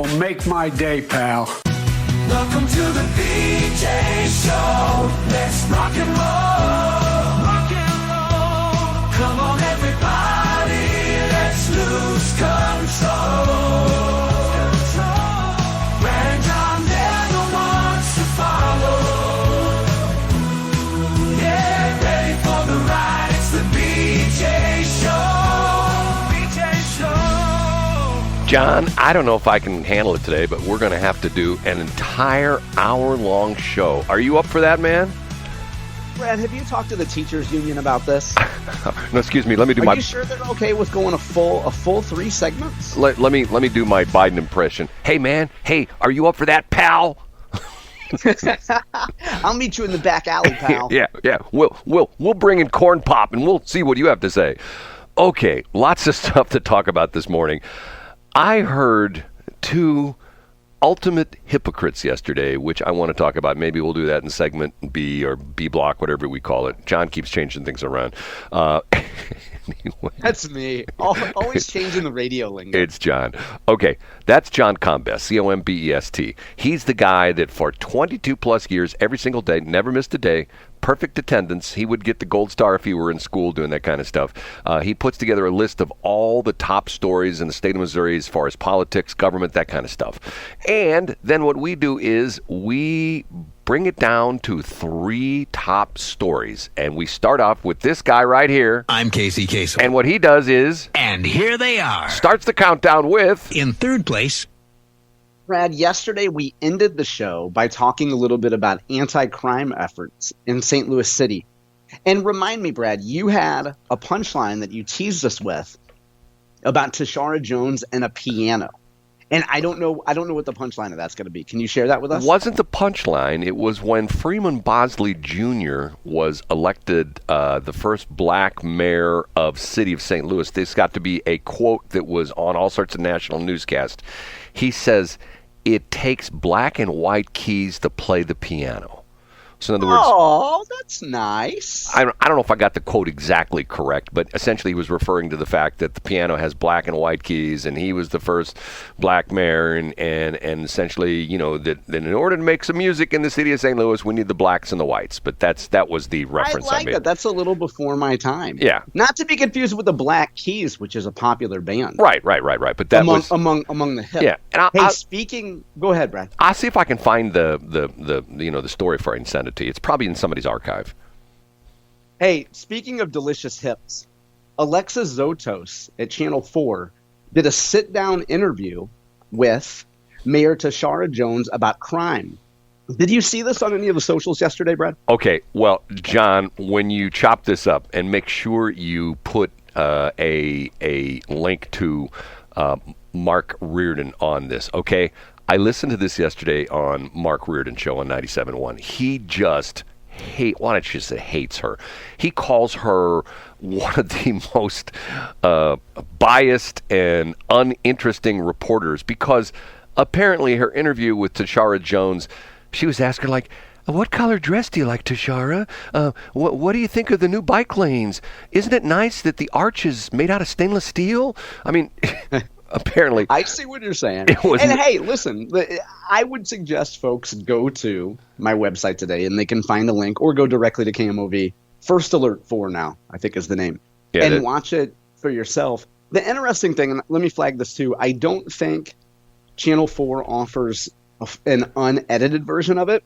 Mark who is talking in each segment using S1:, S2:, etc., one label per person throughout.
S1: will make my day, pal.
S2: Welcome to the BJ Show. Let's rock and roll. Rock and roll. Come on, everybody. Let's lose control. Brad and John never wants to follow. Yeah, ready for the ride. It's the BJ Show. BJ Show.
S3: John, I don't know if I can handle it today, but we're going to have to do an entire hour-long show. Are you up for that, man?
S4: Brad, have you talked to the teachers union about this?
S3: No, excuse me. Let me do
S4: Are you sure they're okay with going a full 3 segments?
S3: Let me do my Biden impression. Hey, man. Hey, are you up for that, pal?
S4: I'll meet you in the back alley, pal.
S3: Yeah. We'll bring in corn pop and we'll see what you have to say. Okay, lots of stuff to talk about this morning. I heard 2 ultimate hypocrites yesterday, which I want to talk about. Maybe we'll do that in segment B or B block, whatever we call it. John keeps changing things around. Anyway.
S4: That's me. Always changing the radio lingo.
S3: It's John. Okay, that's John Combest, Combest. He's the guy that for 22 plus years, every single day, never missed a day, perfect attendance. He would get the gold star if he were in school doing that kind of stuff. He puts together a list of all the top stories in the state of Missouri as far as politics, government, that kind of stuff. And then what we do is we bring it down to 3 top stories. And we start off with this guy right here.
S5: I'm Casey Kasem.
S3: And what he does is...
S5: And here they are.
S3: Starts the countdown with...
S5: In third place...
S4: Brad, yesterday we ended the show by talking a little bit about anti-crime efforts in St. Louis City. And remind me, Brad, you had a punchline that you teased us with about Tishaura Jones and a piano. And I don't know what the punchline of that's going to be. Can you share that with us?
S3: Wasn't the punchline. It was when Freeman Bosley Jr. was elected the first black mayor of City of St. Louis. This got to be a quote that was on all sorts of national newscasts. He says, "It takes black and white keys to play the piano." So in other words,
S4: oh, that's nice.
S3: I don't know if I got the quote exactly correct, but essentially he was referring to the fact that the piano has black and white keys, and he was the first black mayor, and essentially, you know, that in order to make some music in the city of St. Louis, we need the blacks and the whites. But that was the reference I made.
S4: That. That's a little before my time.
S3: Yeah.
S4: Not to be confused with the Black Keys, which is a popular band.
S3: Right. But that was
S4: among the hip.
S3: Yeah.
S4: And go ahead, Brad.
S3: I'll see if I can find the story for it and send it to you. It's probably in somebody's archive.
S4: Hey, speaking of delicious hips, Alexa Zotos at Channel 4 did a sit-down interview with Mayor Tishaura Jones about crime. Did you see this on any of the socials yesterday, Brad?
S3: Okay, well, John, when you chop this up, and make sure you put a link to Mark Reardon on this, okay? I listened to this yesterday on Mark Reardon show on 97.1. He just hates her. He calls her one of the most biased and uninteresting reporters because apparently her interview with Tishaura Jones, she was asking like, "What color dress do you like, Tishaura? What do you think of the new bike lanes? Isn't it nice that the arch is made out of stainless steel?" I mean... Apparently.
S4: I see what you're saying. Hey, listen, I would suggest folks go to my website today and they can find a link or go directly to KMOV. First Alert 4 now, I think is the name. Yeah, and watch it for yourself. The interesting thing, and let me flag this too, I don't think Channel 4 offers an unedited version of it.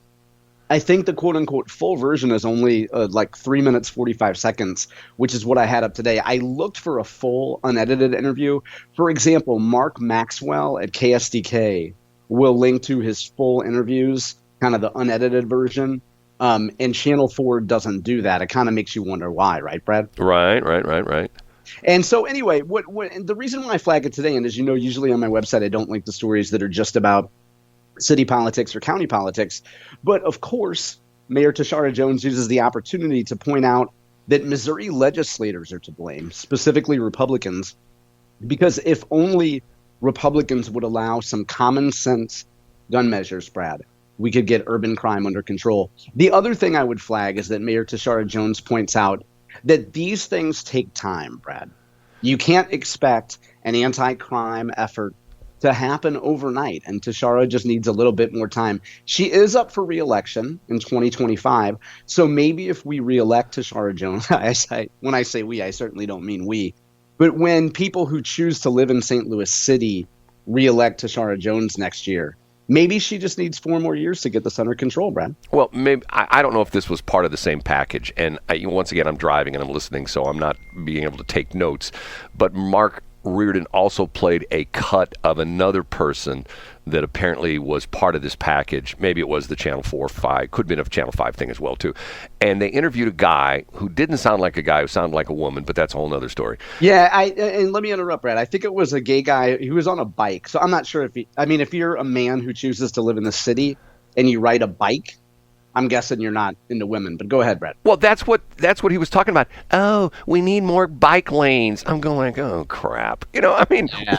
S4: I think the quote-unquote full version is only like 3 minutes, 45 seconds, which is what I had up today. I looked for a full unedited interview. For example, Mark Maxwell at KSDK will link to his full interviews, kind of the unedited version. And Channel 4 doesn't do that. It kind of makes you wonder why, right, Brad?
S3: Right.
S4: And so anyway, what the reason why I flag it today, and as you know, usually on my website I don't link the stories that are just about city politics or county politics. But of course, Mayor Tishaura Jones uses the opportunity to point out that Missouri legislators are to blame, specifically Republicans, because if only Republicans would allow some common sense gun measures, Brad, we could get urban crime under control. The other thing I would flag is that Mayor Tishaura Jones points out that these things take time, Brad. You can't expect an anti-crime effort to happen overnight, and Tishaura just needs a little bit more time. She is up for re-election in 2025, so maybe if we re-elect Tishaura Jones, when I say we, I certainly don't mean we, but when people who choose to live in St. Louis City re-elect Tishaura Jones next year, maybe she just needs 4 more years to get this under control, Brad.
S3: Well, maybe I don't know if this was part of the same package. And once again, I'm driving and I'm listening, so I'm not being able to take notes. But Mark Reardon also played a cut of another person that apparently was part of this package. Maybe it was the Channel 4, 5, could have been a Channel 5 thing as well, too. And they interviewed a guy who didn't sound like a guy, who sounded like a woman, but that's a whole other story.
S4: Yeah, and let me interrupt, Brad. I think it was a gay guy who was on a bike. So I'm not sure if you're a man who chooses to live in the city and you ride a bike, I'm guessing you're not into women, but go ahead, Brad.
S3: Well, that's what he was talking about. Oh, we need more bike lanes. I'm going like, oh, crap.
S4: Yeah,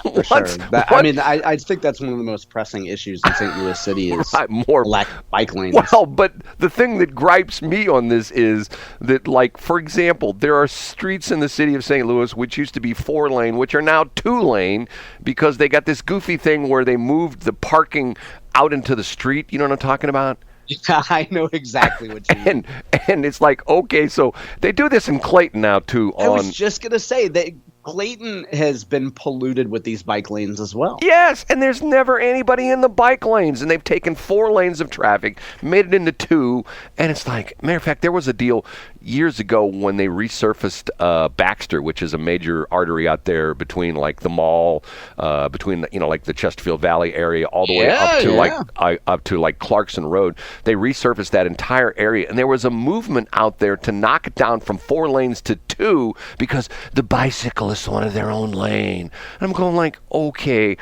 S4: for sure. I think that's one of the most pressing issues in St. Louis City is more lack of bike lanes.
S3: Well, but the thing that gripes me on this is that, like, for example, there are streets in the city of St. Louis which used to be 4-lane, which are now 2-lane because they got this goofy thing where they moved the parking out into the street. You know what I'm talking about?
S4: Yeah, I know exactly what you mean.
S3: And it's like, okay, so they do this in Clayton now, too.
S4: I was just going to say that Clayton has been polluted with these bike lanes as well.
S3: Yes, and there's never anybody in the bike lanes, and they've taken 4 lanes of traffic, made it into 2, and it's like, matter of fact, there was a deal years ago when they resurfaced Baxter, which is a major artery out there between like the mall, between like the Chesterfield Valley area, all the way up to like Clarkson Road. They resurfaced that entire area, and there was a movement out there to knock it down from 4 lanes to 2 because the bicyclists wanted their own lane. And I'm going like, okay,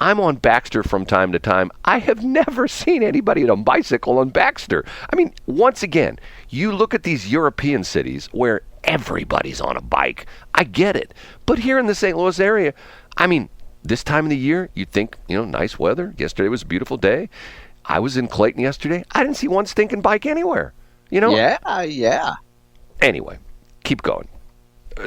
S3: I'm on Baxter from time to time. I have never seen anybody on a bicycle on Baxter. I mean, once again, you look at these European cities where everybody's on a bike. I get it. But here in the St. Louis area, I mean, this time of the year, you'd think, nice weather. Yesterday was a beautiful day. I was in Clayton yesterday. I didn't see one stinking bike anywhere.
S4: Yeah.
S3: Anyway, keep going.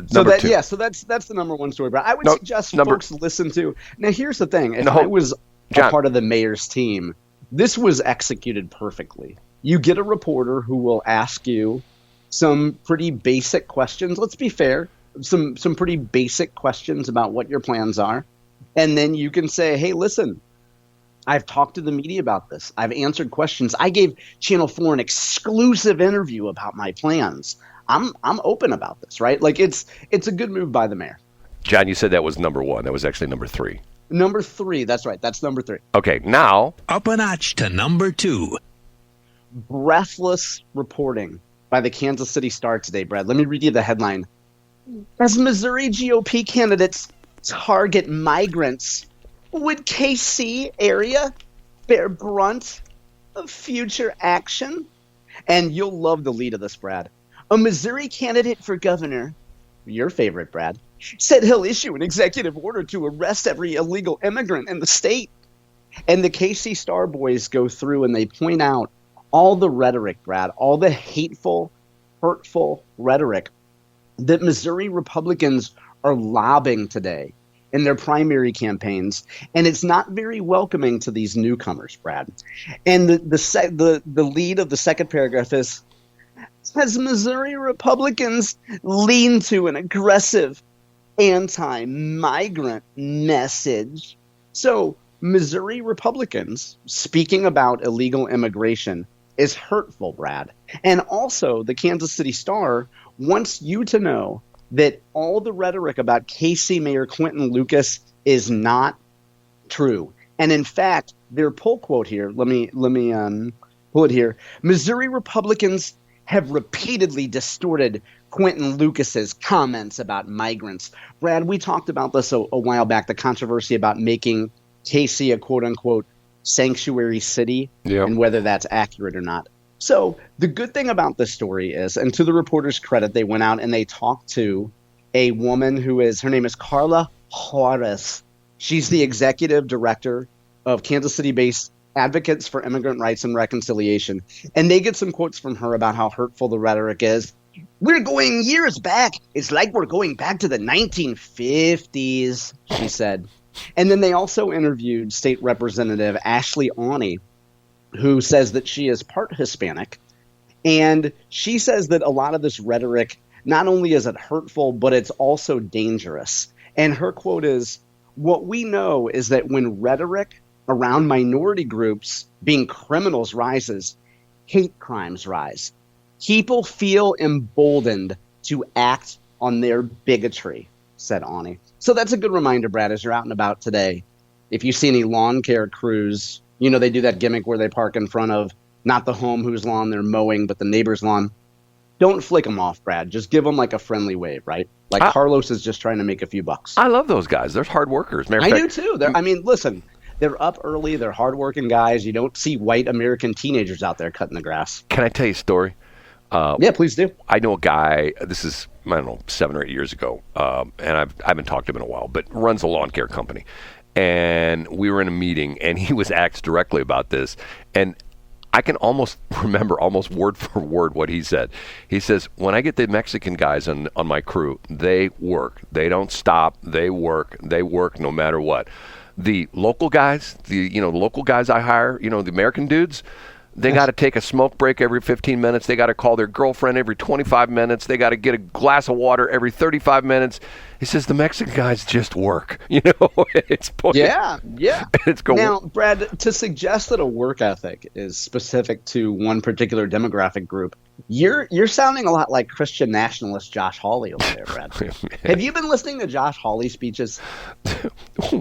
S4: So that's the number one story. But I would suggest folks listen to. Now, here's the thing. If I was a part of the mayor's team, this was executed perfectly. You get a reporter who will ask you some pretty basic questions. Let's be fair. Some pretty basic questions about what your plans are. And then you can say, hey, listen, I've talked to the media about this. I've answered questions. I gave Channel 4 an exclusive interview about my plans. I'm open about this, right? Like it's a good move by the mayor.
S3: John, you said that was number 1. That was actually number 3.
S4: Number 3, that's right. That's number 3.
S3: Okay, now
S5: up a notch to number 2.
S4: Breathless reporting by the Kansas City Star today, Brad. Let me read you the headline. As Missouri GOP candidates target migrants, would KC area bear brunt of future action? And you'll love the lead of this, Brad. A Missouri candidate for governor, your favorite, Brad, said he'll issue an executive order to arrest every illegal immigrant in the state. And the KC Star boys go through and they point out all the rhetoric, Brad, all the hateful, hurtful rhetoric that Missouri Republicans are lobbing today in their primary campaigns, and it's not very welcoming to these newcomers, Brad. And the lead of the second paragraph is, as Missouri Republicans lean to an aggressive anti-migrant message. So Missouri Republicans speaking about illegal immigration is hurtful, Brad. And also the Kansas City Star wants you to know that all the rhetoric about KC Mayor Quinton Lucas is not true. And in fact, their poll quote here, let me pull it here. Missouri Republicans have repeatedly distorted Quinton Lucas's comments about migrants. Brad, we talked about this a while back, the controversy about making KC a quote-unquote sanctuary city, and whether that's accurate or not. So the good thing about this story is, and to the reporter's credit, they went out and they talked to a woman her name is Carla Juarez. She's the executive director of Kansas City-based Advocates for Immigrant Rights and Reconciliation. And they get some quotes from her about how hurtful the rhetoric is. We're going years back. It's like we're going back to the 1950s, she said. And then they also interviewed State Representative Ashley Awney, who says that she is part Hispanic. And she says that a lot of this rhetoric, not only is it hurtful, but it's also dangerous. And her quote is, "What we know is that when rhetoric around minority groups being criminals rises, hate crimes rise. People feel emboldened to act on their bigotry," said Awney. So that's a good reminder, Brad, as you're out and about today. If you see any lawn care crews, they do that gimmick where they park in front of not the home whose lawn they're mowing, but the neighbor's lawn. Don't flick them off, Brad. Just give them like a friendly wave, right? Like Carlos is just trying to make a few bucks.
S3: I love those guys. They're hard workers.
S4: I do too. Listen, they're up early. They're hardworking guys. You don't see white American teenagers out there cutting the grass.
S3: Can I tell you a story?
S4: Yeah, please do.
S3: I know a guy, this is, 7 or 8 years ago, and I haven't talked to him in a while, but runs a lawn care company. And we were in a meeting, and he was asked directly about this. And I can almost remember almost word for word what he said. He says, when I get the Mexican guys on my crew, they work. They don't stop. They work no matter what. The local guys, the local guys I hire, the American dudes, they got to take a smoke break every 15 minutes. They got to call their girlfriend every 25 minutes. They got to get a glass of water every 35 minutes. He says the Mexican guys just work. It's
S4: yeah.
S3: It's going.
S4: Now, Brad, to suggest that a work ethic is specific to one particular demographic group, you're sounding a lot like Christian nationalist Josh Hawley over there, Brad. Have you been listening to Josh Hawley speeches?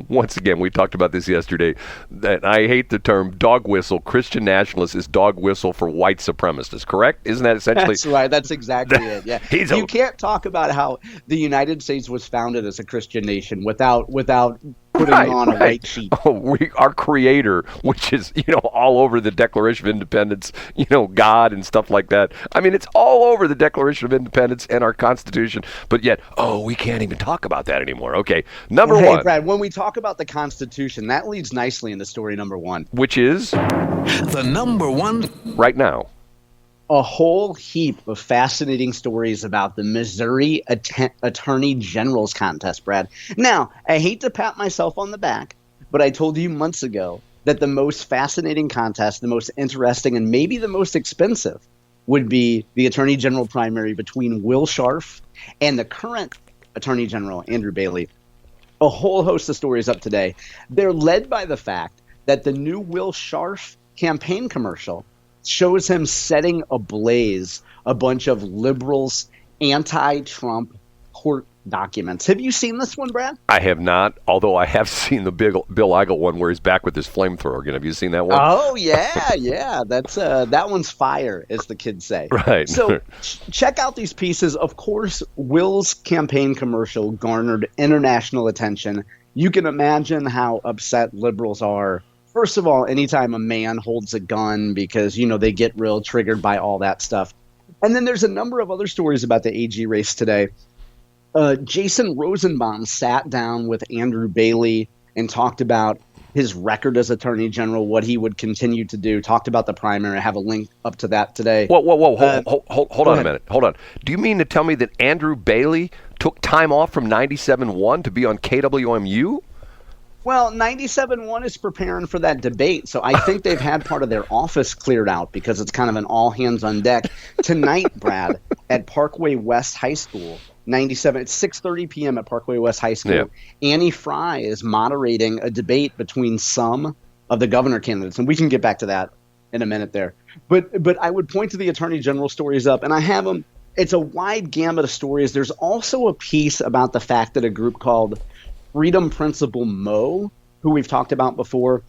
S3: Once again, we talked about this yesterday. That I hate the term dog whistle. Christian nationalist is dog whistle for white supremacists, correct? Isn't that essentially?
S4: That's right. That's exactly it. Yeah. You can't talk about how the United States was founded as a Christian nation without putting on a white sheet.
S3: Our creator, which is, all over the Declaration of Independence, God and stuff like that. I mean, it's all over the Declaration of Independence and our Constitution, but yet, we can't even talk about that anymore. Okay, number one.
S4: Hey, Brad, when we talk about the Constitution, that leads nicely into story number one.
S3: Which is?
S5: The number one.
S3: Right now.
S4: A whole heap of fascinating stories about the Missouri Attorney General's contest, Brad. Now, I hate to pat myself on the back, but I told you months ago that the most fascinating contest, the most interesting, and maybe the most expensive would be the Attorney General primary between Will Scharf and the current Attorney General, Andrew Bailey. A whole host of stories up today. They're led by the fact that the new Will Scharf campaign commercial shows him setting ablaze a bunch of liberals' anti-Trump court documents. Have you seen this one, Brad?
S3: I have not, although I have seen the Bill Eigel one where he's back with his flamethrower again. Have you seen that one?
S4: Oh, yeah. That's that one's fire, as the kids say.
S3: Right.
S4: So check out these pieces. Of course, Will's campaign commercial garnered international attention. You can imagine how upset liberals are. First of all, anytime a man holds a gun because, they get real triggered by all that stuff. And then there's a number of other stories about the AG race today. Jason Rosenbaum sat down with Andrew Bailey and talked about his record as Attorney General, what he would continue to do, talked about the primary. I have a link up to that today.
S3: Whoa. Hold on a minute. Hold on. Do you mean to tell me that Andrew Bailey took time off from 97.1 to be on KWMU?
S4: Well, 97.1 is preparing for that debate, so I think they've had part of their office cleared out because it's kind of an all hands on deck. Tonight, Brad, at Parkway West High School, 97. It's 6:30 p.m. at Parkway West High School. Yeah. Annie Fry is moderating a debate between some of the governor candidates, and we can get back to that in a minute there. But I would point to the Attorney General stories up, and I have them. It's a wide gamut of stories. There's also a piece about the fact that a group called Freedom Principle Mo, who we've talked about before,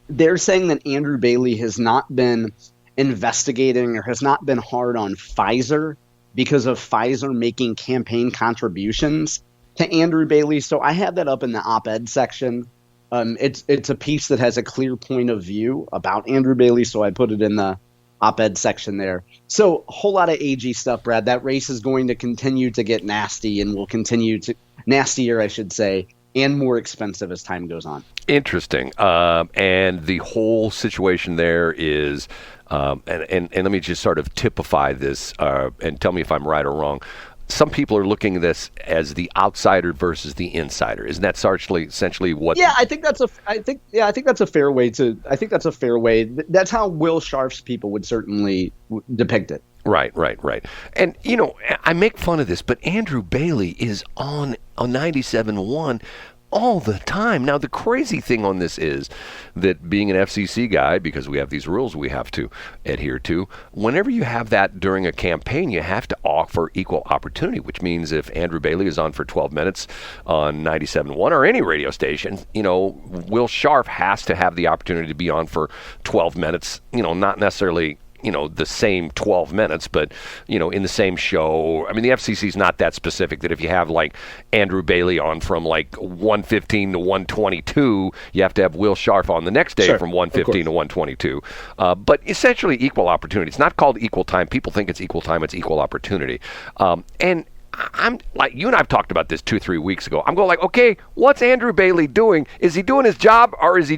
S4: they're saying that Andrew Bailey has not been investigating or has not been hard on Pfizer because of Pfizer making campaign contributions to Andrew Bailey. So I have that up in the op-ed section. It's a piece that has a clear point of view about Andrew Bailey, so I put it in the op-ed section there. So a whole lot of AG stuff, Brad. That race is going to continue to get nasty and will continue to nastier, I should say, and more expensive as time goes on.
S3: Interesting. And the whole situation there is, and let me just sort of typify this and tell me if I'm right or wrong. some people are looking at this as the outsider versus the insider. Isn't that essentially what?
S4: Yeah, I think that's a fair way to. I think that's a fair way. That's how Will Scharf's people would certainly depict it.
S3: Right. And, I make fun of this, but Andrew Bailey is on 97.1 all the time. Now, the crazy thing on this is that being an FCC guy, because we have these rules we have to adhere to, whenever you have that during a campaign, you have to offer equal opportunity, which means if Andrew Bailey is on for 12 minutes on 97.1 or any radio station, Will Scharf has to have the opportunity to be on for 12 minutes, not necessarily the same 12 minutes, but, in the same show. I mean, the FCC is not that specific that if you have, like, Andrew Bailey on from, like, 1:15 to 1:22, you have to have Will Scharf on the next day from 1:15 to 1:22. But essentially equal opportunity. It's not called equal time. People think it's equal time. It's equal opportunity. And I'm like, you and I've talked about this 2-3 weeks ago. I'm going like, okay, what's Andrew Bailey doing? Is he doing his job, or is he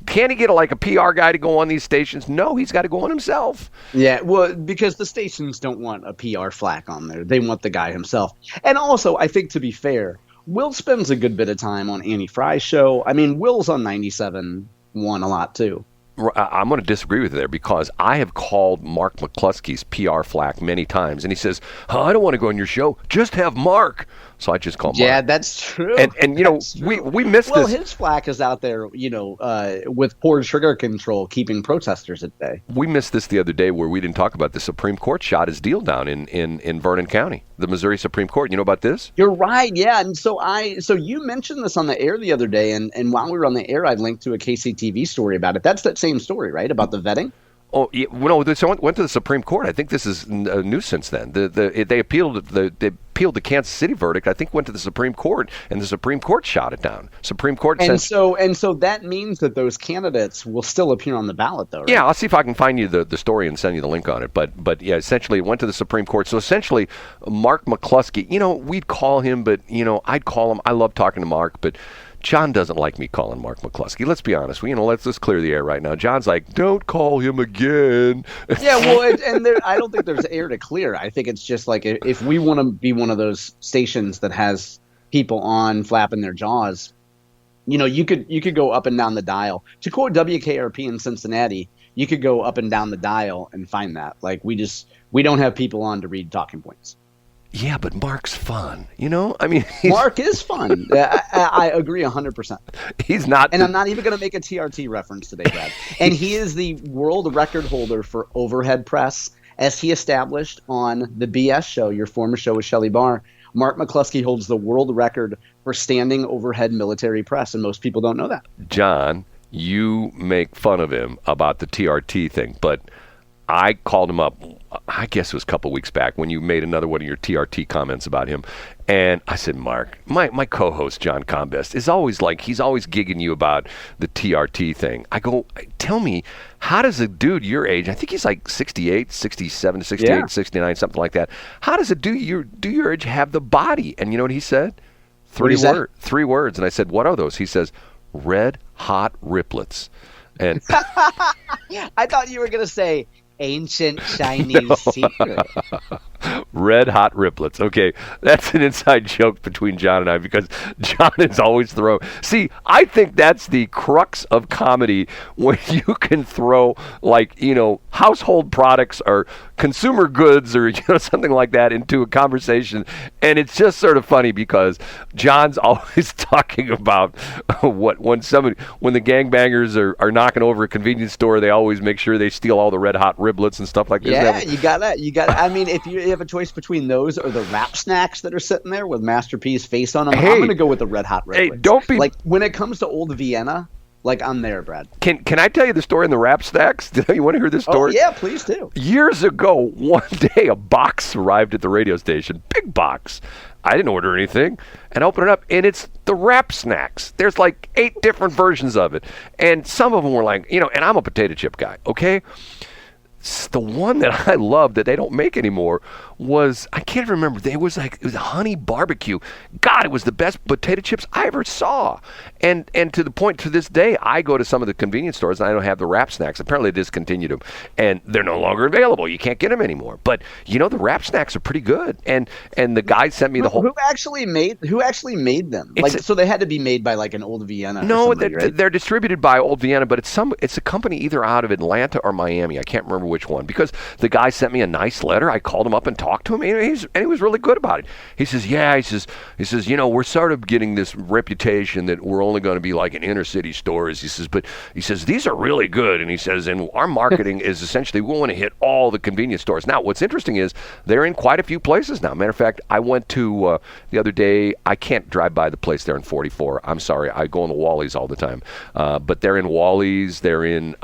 S3: can he get a PR guy to go on these stations? No, he's got to go on himself.
S4: Yeah, well, because the stations don't want a PR flack on there. They want the guy himself. And also, I think to be fair, Will spends a good bit of time on Annie Fry's show. I mean, Will's on 97.1 a lot too.
S3: I'm going to disagree with you there, because I have called Mark McCloskey's PR flack many times, and he says, I don't want to go on your show. Just have Mark. So I just call Mark.
S4: Yeah, that's true.
S3: And we missed this.
S4: Well, his flack is out there, with poor sugar control, keeping protesters at bay.
S3: We missed this the other day where we didn't talk about the Supreme Court shot his deal down in Vernon County, the Missouri Supreme Court. You know about this?
S4: You're right, yeah. And so you mentioned this on the air the other day, and while we were on the air, I linked to a KCTV story about it. That's that same story, right, about the vetting?
S3: Oh, yeah, no, this went to the Supreme Court. I think this is new since then. They appealed the Kansas City verdict. I think went to the Supreme Court, and the Supreme Court shot it down. Supreme Court.
S4: So that means that those candidates will still appear on the ballot, though, right?
S3: Yeah, I'll see if I can find you the story and send you the link on it. But yeah, essentially it went to the Supreme Court. So essentially, Mark McCloskey, we'd call him, but I'd call him. I love talking to Mark, but John doesn't like me calling Mark McCloskey. Let's be honest. Let's clear the air right now. John's like, don't call him again.
S4: Yeah, well, I don't think there's air to clear. I think it's just like if we want to be one of those stations that has people on flapping their jaws, you could go up and down the dial. To quote WKRP in Cincinnati, you could go up and down the dial and find that. Like we don't have people on to read talking points.
S3: Yeah, but Mark's fun, I mean,
S4: Mark is fun. I agree 100%.
S3: He's not.
S4: And I'm not even going to make a TRT reference today, Brad. And he is the world record holder for overhead press, as he established on the BS show, your former show with Shelley Barr. Mark McCloskey holds the world record for standing overhead military press, and most people don't know that.
S3: John, you make fun of him about the TRT thing, but I called him up, I guess it was a couple weeks back, when you made another one of your TRT comments about him. And I said, Mark, my co-host, John Combest, is always he's always gigging you about the TRT thing. I go, tell me, how does a dude your age, I think he's like 68, 67, 68, 69, something like that. How does a dude your age have the body? And you know what he said? Three words. And I said, what are those? He says, red hot riplets. And
S4: I thought you were going to say, ancient Chinese secret.
S3: Red hot riplets. Okay, that's an inside joke between John and I, because John is always throwing. See, I think that's the crux of comedy, when you can throw household products or consumer goods or something like that into a conversation, and it's just sort of funny because John's always talking about when the gangbangers are knocking over a convenience store, they always make sure they steal all the red hot riblets and stuff like this.
S4: Yeah, you got that. I mean, if you have a choice between those or the wrap snacks that are sitting there with Master P's face on them, I'm going to go with the red hot riblets.
S3: Hey, don't be
S4: when it comes to Old Vienna. I'm there, Brad.
S3: Can I tell you the story in the wrap snacks? You want to hear this story?
S4: Oh, yeah, please do.
S3: Years ago, one day, a box arrived at the radio station. Big box. I didn't order anything. And I opened it up, and it's the wrap snacks. There's 8 different versions of it. And some of them were and I'm a potato chip guy, okay? the one that I loved that they don't make anymore was, I can't remember. It was honey barbecue. God, it was the best potato chips I ever saw. And to the point, to this day, I go to some of the convenience stores and I don't have the wrap snacks. Apparently they discontinued them and they're no longer available. You can't get them anymore. But the wrap snacks are pretty good. And the guy sent me the whole.
S4: Who actually made them? So they had to be made by like an Old Vienna.
S3: No,
S4: right?
S3: They're distributed by Old Vienna, but it's a company either out of Atlanta or Miami. I can't remember which one, because the guy sent me a nice letter. I called him up and talked to him, and he was really good about it. He says, we're sort of getting this reputation that we're only going to be like in inner city stores. He says these are really good, and he says, and our marketing is essentially we want to hit all the convenience stores. Now, what's interesting is they're in quite a few places now. Matter of fact, I went to the other day. I can't drive by the place there in 44. I'm sorry, I go in the Wally's all the time, but they're in Wally's. They're in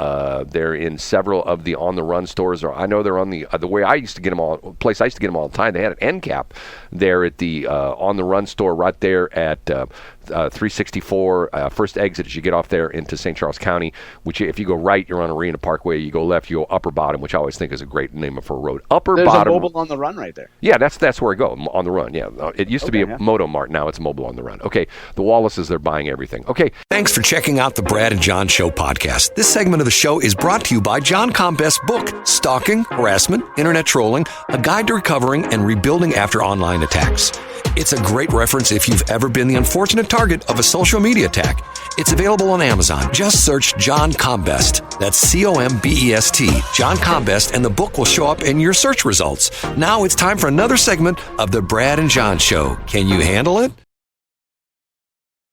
S3: several of the On the Run stores. Or I know they're on the way I used to get them all. Place I used to get them all the time. They had an end cap there at the On the Run store right there at 364 first exit as you get off there into St. Charles County. Which if you go right, you're on Arena Parkway. You go left, you go Upper Bottom, which I always think is a great name for a road.
S4: There's
S3: Bottom.
S4: a Mobile On the Run right there.
S3: Yeah, that's where I go, On the Run. Yeah, it used to be a Moto Mart. Now it's Mobile On the Run. Okay, the Wallaces, they're buying everything. Okay.
S5: Thanks for checking out the Brad and John Show podcast. This segment of the show is brought to you by John Combest's book, Stalking, Harassment, Internet Trolling, A Guide to Recovering and Rebuilding After Online Attacks. It's a great reference if you've ever been the unfortunate target of a social media attack. It's available on Amazon. Just search John Combest. That's Combest, John Combest, and the book will show up in your search results. Now it's time for another segment of the Brad and John Show. Can you handle it?